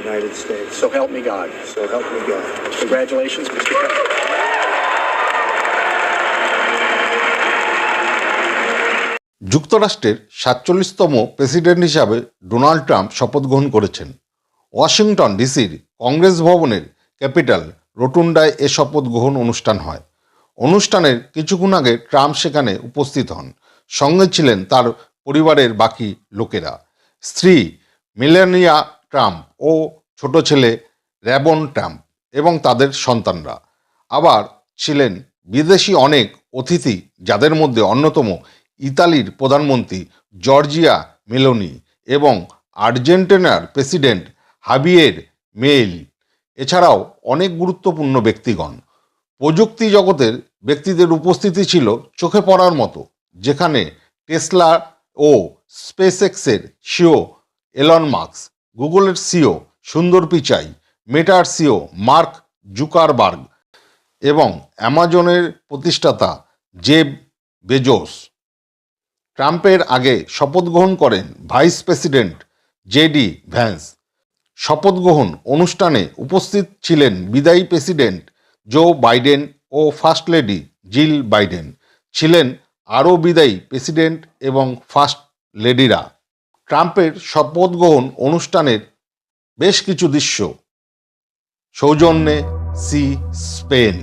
United States. So help me God. So help me God. Congratulations, Mr. President. যুক্তরাষ্ট্রের ৪৭তম president হিসাবে Donald Trump শপথ গ্রহণ করেছেন। Washington ডিসির কংগ্রেস ভবনের ক্যাপিটাল রোটুন্ডায় এ শপথ গ্রহণ অনুষ্ঠান হয়। অনুষ্ঠানের কিছুক্ষণ আগে ট্রাম্প সেখানে উপস্থিত হন। সঙ্গে ছিলেন তার পরিবারের বাকি লোকেরা, স্ত্রী মেলানিয়া ট্রাম্প ও ছোট ছেলে রেবন ট্রাম্প এবং তাদের সন্তানরা। আবার ছিলেন বিদেশি অনেক অতিথি, যাদের মধ্যে অন্যতম ইতালির প্রধানমন্ত্রী জর্জিয়া মেলোনি এবং আর্জেন্টিনার প্রেসিডেন্ট হাবিয়ের মেইল। এছাড়াও অনেক গুরুত্বপূর্ণ ব্যক্তিগণ। প্রযুক্তি জগতের ব্যক্তিদের উপস্থিতি ছিল চোখে পড়ার মতো, যেখানে টেসলা ও স্পেসএক্সের সিও এলন মাস্ক, গুগলের সিও সুন্দর পিচাই, মেটার সিও মার্ক জুকারবার্গ এবং অ্যামাজনের প্রতিষ্ঠাতা জেব বেজোস। ট্রাম্পের আগে শপথ গ্রহণ করেন ভাইস প্রেসিডেন্ট জেডি ভ্যান্স। শপথ গ্রহণ অনুষ্ঠানে উপস্থিত ছিলেন বিদায়ী প্রেসিডেন্ট জো বাইডেন ও ফার্স্ট লেডি জিল বাইডেন। ছিলেন আরও বিদায়ী প্রেসিডেন্ট এবং ফার্স্ট লেডিরা। ট্রাম্পের শপথ গ্রহণ অনুষ্ঠানের বেশ কিছু দৃশ্য সৌজন্যে সি স্পেন।